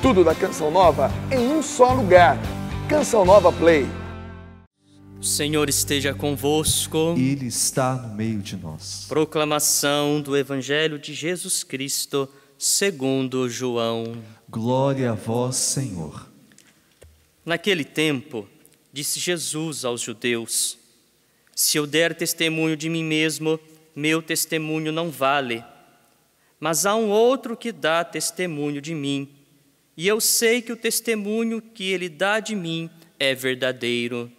Tudo da Canção Nova em um só lugar. Canção Nova Play. O Senhor esteja convosco. Ele está no meio de nós. Proclamação do Evangelho de Jesus Cristo, segundo João. Glória a vós, Senhor. Naquele tempo, disse Jesus aos judeus: se eu der testemunho de mim mesmo, meu testemunho não vale. Mas há um outro que dá testemunho de mim, e eu sei que o testemunho que ele dá de mim é verdadeiro.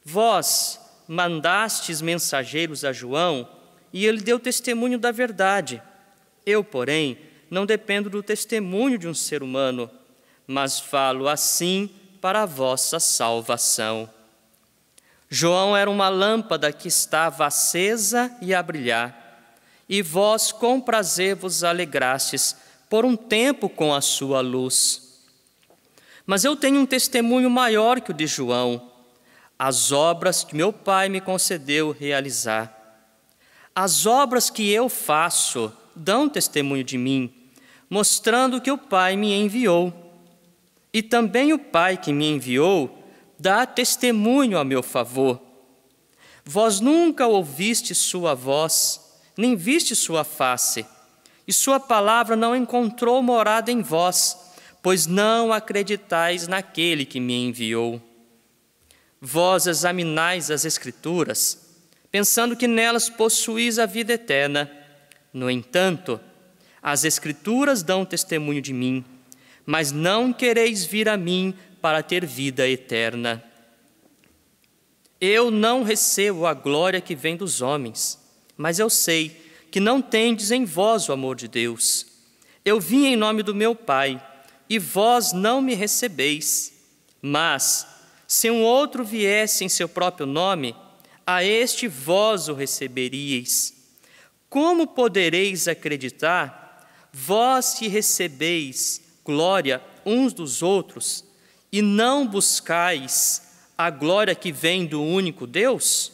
Vós mandastes mensageiros a João, e ele deu testemunho da verdade. Eu, porém, não dependo do testemunho de um ser humano, mas falo assim para a vossa salvação. João era uma lâmpada que estava acesa e a brilhar, e vós com prazer vos alegrastes por um tempo com a sua luz. Mas eu tenho um testemunho maior que o de João, as obras que meu Pai me concedeu realizar. As obras que eu faço dão testemunho de mim, mostrando que o Pai me enviou. E também o Pai que me enviou dá testemunho a meu favor. Vós nunca ouviste sua voz, nem viste sua face, e sua palavra não encontrou morada em vós, pois não acreditais naquele que me enviou. Vós examinais as Escrituras, pensando que nelas possuís a vida eterna. No entanto, as Escrituras dão testemunho de mim, mas não quereis vir a mim para ter vida eterna. Eu não recebo a glória que vem dos homens, mas eu sei que não tendes em vós o amor de Deus. Eu vim em nome do meu Pai, e vós não me recebeis. Mas, se um outro viesse em seu próprio nome, a este vós o receberíeis. Como podereis acreditar, vós que recebeis glória uns dos outros, e não buscais a glória que vem do único Deus?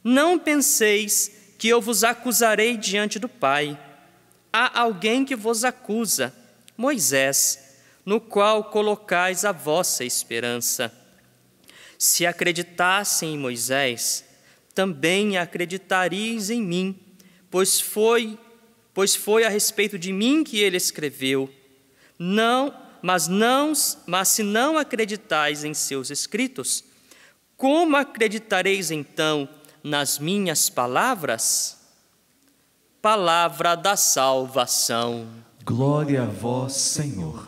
Não penseis que eu vos acusarei diante do Pai. Há alguém que vos acusa, Moisés, no qual colocais a vossa esperança. Se acreditassem em Moisés, também acreditaríeis em mim, pois foi a respeito de mim que ele escreveu. Mas se não acreditais em seus escritos, como acreditareis então nas minhas palavras? Palavra da salvação. Glória a vós, Senhor.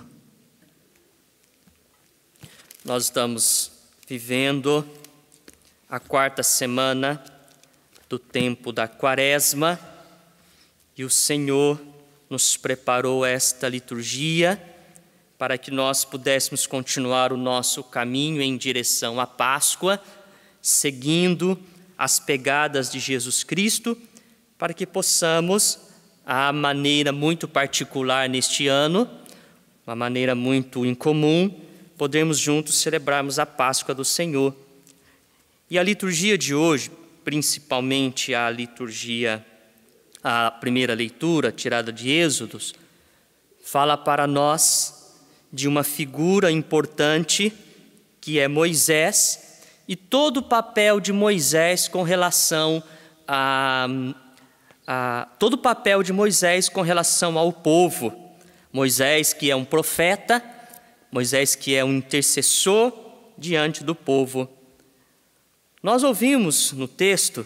Nós estamos vivendo a 4ª semana do tempo da Quaresma, e o Senhor nos preparou esta liturgia para que nós pudéssemos continuar o nosso caminho em direção à Páscoa, seguindo as pegadas de Jesus Cristo, para que possamos, à maneira muito particular neste ano, uma maneira muito incomum, podermos juntos celebrarmos a Páscoa do Senhor. E a liturgia de hoje, principalmente a primeira leitura tirada de Êxodos, fala para nós de uma figura importante que é Moisés, e todo o papel de Moisés com relação ao povo. Moisés que é um profeta, Moisés que é um intercessor diante do povo. Nós ouvimos no texto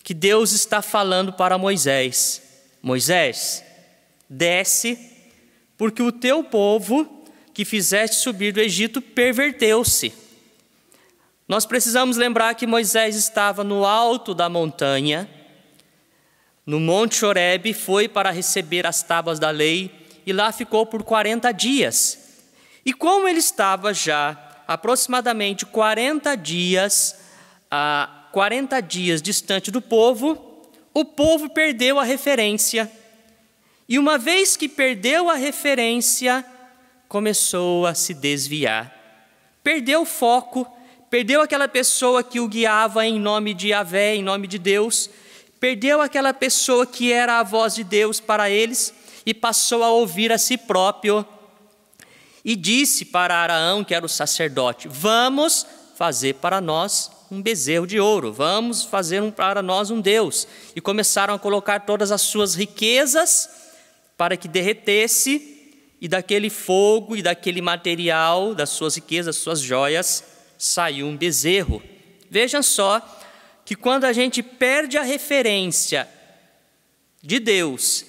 que Deus está falando para Moisés: Moisés, desce, porque o teu povo que fizeste subir do Egito perverteu-se. Nós precisamos lembrar que Moisés estava no alto da montanha, no Monte Horebe, foi para receber as tábuas da lei, e lá ficou por 40 dias. E como ele estava já aproximadamente 40 dias distante do povo, o povo perdeu a referência. E uma vez que perdeu a referência, começou a se desviar. Perdeu o foco, perdeu aquela pessoa que o guiava em nome de Yahvé, em nome de Deus, perdeu aquela pessoa que era a voz de Deus para eles, e passou a ouvir a si próprio. E disse para Araão, que era o sacerdote: vamos fazer para nós um bezerro de ouro, vamos fazer para nós um Deus. E começaram a colocar todas as suas riquezas para que derretesse, e daquele fogo e daquele material, das suas riquezas, das suas joias, saiu um bezerro. Vejam só que quando a gente perde a referência de Deus,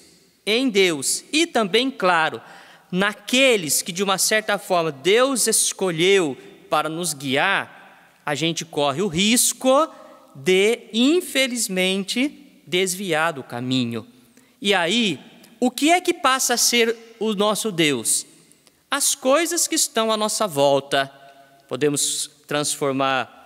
em Deus, e também, claro, naqueles que de uma certa forma Deus escolheu para nos guiar, a gente corre o risco de, infelizmente, desviar do caminho. E aí, o que é que passa a ser o nosso Deus? As coisas que estão à nossa volta. Podemos transformar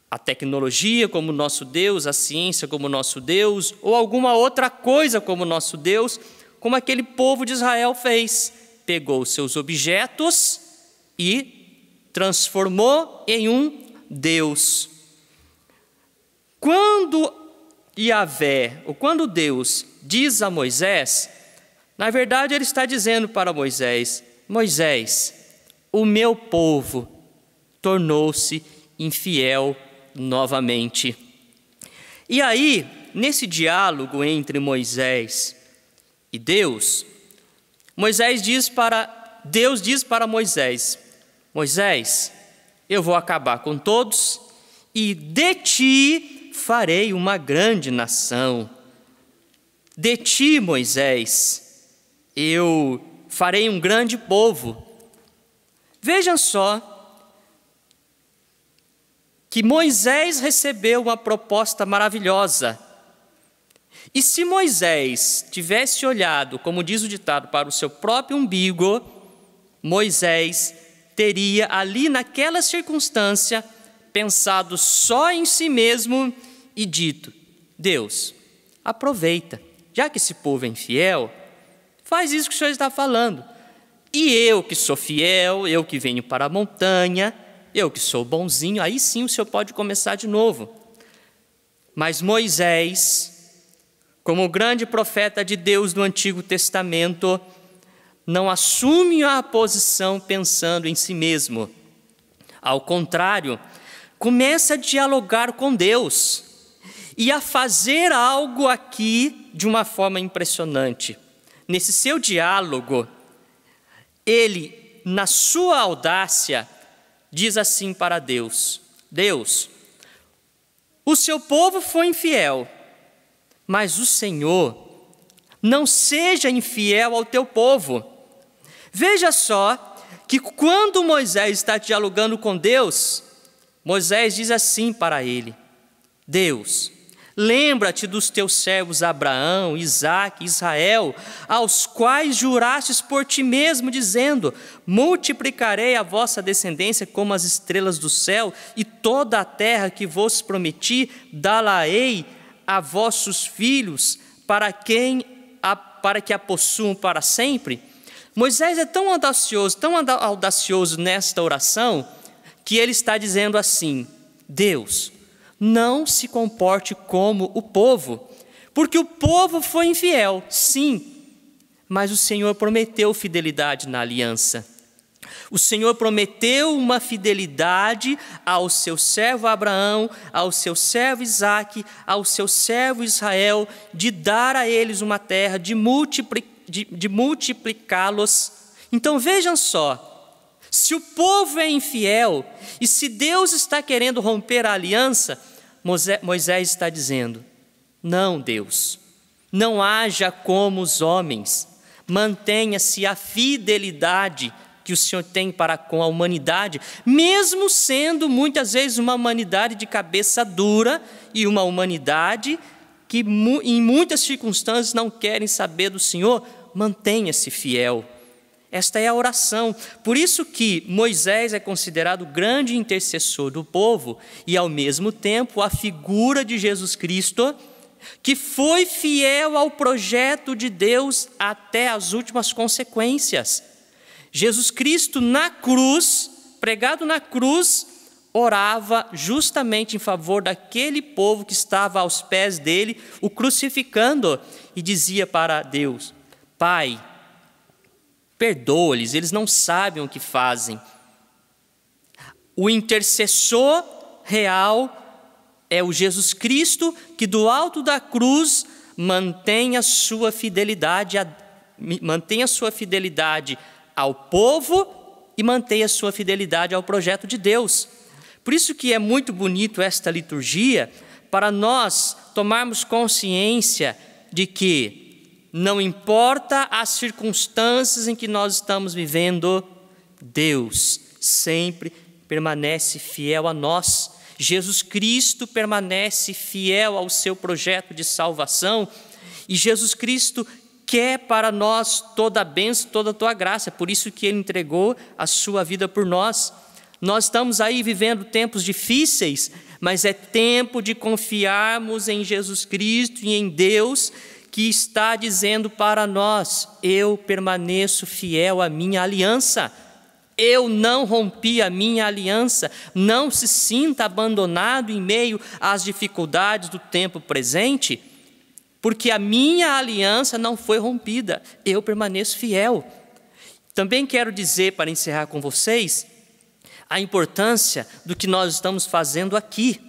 a tecnologia como nosso Deus, a ciência como nosso Deus, ou alguma outra coisa como nosso Deus, como aquele povo de Israel fez. Pegou seus objetos e transformou em um Deus. Quando Yahvé, ou quando Deus diz a Moisés, na verdade ele está dizendo para Moisés: Moisés, o meu povo tornou-se infiel novamente. E aí, nesse diálogo entre Moisés e Deus, Deus diz para Moisés: Moisés, eu vou acabar com todos e de ti farei uma grande nação. De ti, Moisés, eu farei um grande povo. Vejam só que Moisés recebeu uma proposta maravilhosa. E se Moisés tivesse olhado, como diz o ditado, para o seu próprio umbigo, Moisés teria ali naquela circunstância pensado só em si mesmo e dito: Deus, aproveita, já que esse povo é infiel, faz isso que o Senhor está falando. E eu que sou fiel, eu que venho para a montanha, eu que sou bonzinho, aí sim o Senhor pode começar de novo. Mas Moisés, como o grande profeta de Deus do Antigo Testamento, não assume a posição pensando em si mesmo. Ao contrário, começa a dialogar com Deus e a fazer algo aqui de uma forma impressionante. Nesse seu diálogo, ele, na sua audácia, diz assim para Deus: Deus, o seu povo foi infiel, mas o Senhor não seja infiel ao teu povo. Veja só que quando Moisés está dialogando com Deus, Moisés diz assim para ele: Deus, lembra-te dos teus servos Abraão, Isaque e Israel, aos quais jurastes por ti mesmo, dizendo: multiplicarei a vossa descendência como as estrelas do céu, e toda a terra que vos prometi, dá-la-ei a vossos filhos, para que a possuam para sempre. Moisés é tão audacioso nesta oração, que ele está dizendo assim: Deus, não se comporte como o povo, porque o povo foi infiel, sim, mas o Senhor prometeu fidelidade na aliança. O Senhor prometeu uma fidelidade ao seu servo Abraão, ao seu servo Isaque, ao seu servo Israel, de dar a eles uma terra, de multiplicá-los. Então vejam só, se o povo é infiel e se Deus está querendo romper a aliança, Moisés está dizendo: não, Deus, não haja como os homens, mantenha-se a fidelidade que o Senhor tem para com a humanidade, mesmo sendo muitas vezes uma humanidade de cabeça dura e uma humanidade que em muitas circunstâncias não querem saber do Senhor. Mantenha-se fiel. Esta é a oração. Por isso que Moisés é considerado o grande intercessor do povo e, ao mesmo tempo, a figura de Jesus Cristo, que foi fiel ao projeto de Deus até as últimas consequências. Jesus Cristo na cruz, pregado na cruz, orava justamente em favor daquele povo que estava aos pés dele, o crucificando, e dizia para Deus: Pai, perdoa-lhes, eles não sabem o que fazem. O intercessor real é o Jesus Cristo, que do alto da cruz mantém a sua fidelidade ao povo e mantém a sua fidelidade ao projeto de Deus. Por isso que é muito bonito esta liturgia, para nós tomarmos consciência de que não importa as circunstâncias em que nós estamos vivendo, Deus sempre permanece fiel a nós. Jesus Cristo permanece fiel ao seu projeto de salvação, e Jesus Cristo quer para nós toda a bênção, toda a tua graça. Por isso que Ele entregou a sua vida por nós. Nós estamos aí vivendo tempos difíceis, mas é tempo de confiarmos em Jesus Cristo e em Deus, que está dizendo para nós: eu permaneço fiel à minha aliança. Eu não rompi a minha aliança. Não se sinta abandonado em meio às dificuldades do tempo presente, porque a minha aliança não foi rompida. Eu permaneço fiel. Também quero dizer, para encerrar com vocês, a importância do que nós estamos fazendo aqui.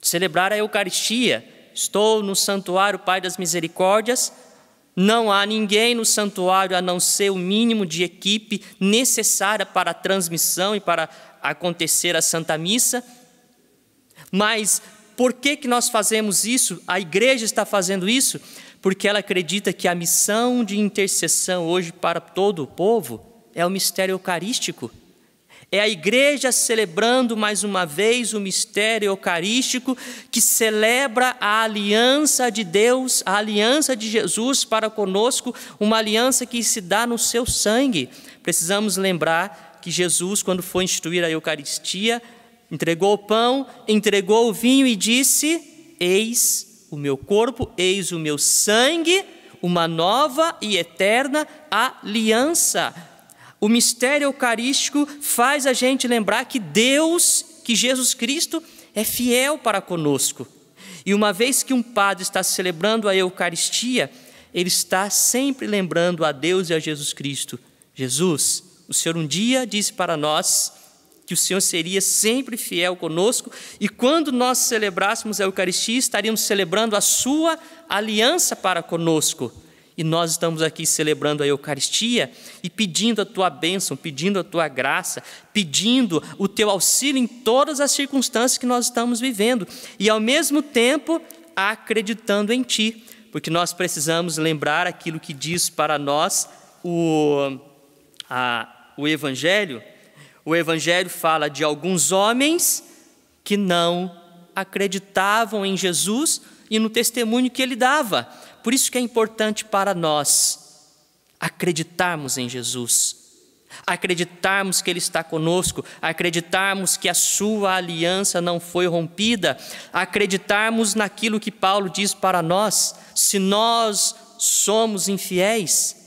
Celebrar a Eucaristia. Estou no Santuário Pai das Misericórdias. Não há ninguém no santuário a não ser o mínimo de equipe necessária para a transmissão e para acontecer a Santa Missa. Mas por que nós fazemos isso? A igreja está fazendo isso porque ela acredita que a missão de intercessão hoje para todo o povo é o mistério eucarístico. É a igreja celebrando mais uma vez o mistério eucarístico, que celebra a aliança de Deus, a aliança de Jesus para conosco, uma aliança que se dá no seu sangue. Precisamos lembrar que Jesus, quando foi instituir a Eucaristia, entregou o pão, entregou o vinho e disse: eis o meu corpo, eis o meu sangue, uma nova e eterna aliança. O mistério eucarístico faz a gente lembrar que Deus, que Jesus Cristo é fiel para conosco. E uma vez que um padre está celebrando a Eucaristia, ele está sempre lembrando a Deus e a Jesus Cristo. Jesus, o Senhor um dia disse para nós que o Senhor seria sempre fiel conosco, e quando nós celebrássemos a Eucaristia, estaríamos celebrando a sua aliança para conosco. E nós estamos aqui celebrando a Eucaristia e pedindo a tua bênção, pedindo a tua graça, pedindo o teu auxílio em todas as circunstâncias que nós estamos vivendo. E ao mesmo tempo acreditando em ti, porque nós precisamos lembrar aquilo que diz para nós o Evangelho. O Evangelho fala de alguns homens que não acreditavam em Jesus e no testemunho que ele dava. Por isso que é importante para nós acreditarmos em Jesus, acreditarmos que Ele está conosco, acreditarmos que a sua aliança não foi rompida, acreditarmos naquilo que Paulo diz para nós: se nós somos infiéis,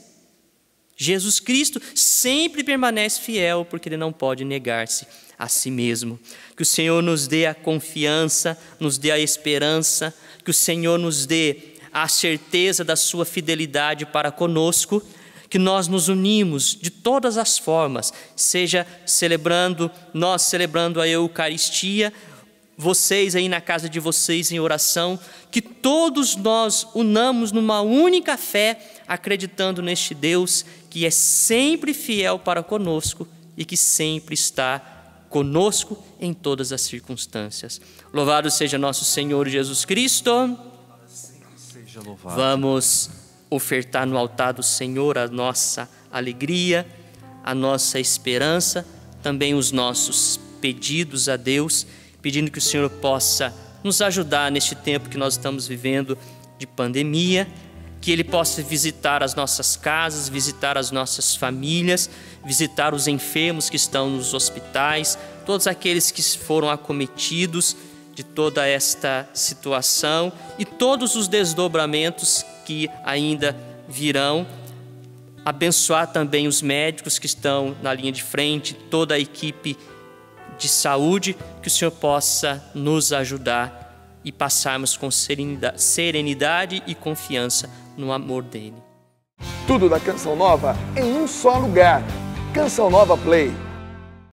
Jesus Cristo sempre permanece fiel, porque Ele não pode negar-se a si mesmo. Que o Senhor nos dê a confiança, nos dê a esperança, que o Senhor nos dê a certeza da sua fidelidade para conosco, que nós nos unimos de todas as formas, seja nós celebrando a Eucaristia, vocês aí na casa de vocês em oração, que todos nós unamos numa única fé, acreditando neste Deus que é sempre fiel para conosco e que sempre está conosco em todas as circunstâncias. Louvado seja nosso Senhor Jesus Cristo. Vamos ofertar no altar do Senhor a nossa alegria, a nossa esperança, também os nossos pedidos a Deus, pedindo que o Senhor possa nos ajudar neste tempo que nós estamos vivendo de pandemia, que Ele possa visitar as nossas casas, visitar as nossas famílias, visitar os enfermos que estão nos hospitais, todos aqueles que foram acometidos de toda esta situação e todos os desdobramentos que ainda virão. Abençoar também os médicos que estão na linha de frente, toda a equipe de saúde, que o Senhor possa nos ajudar e passarmos com serenidade e confiança no amor dEle. Tudo da Canção Nova em um só lugar. Canção Nova Play.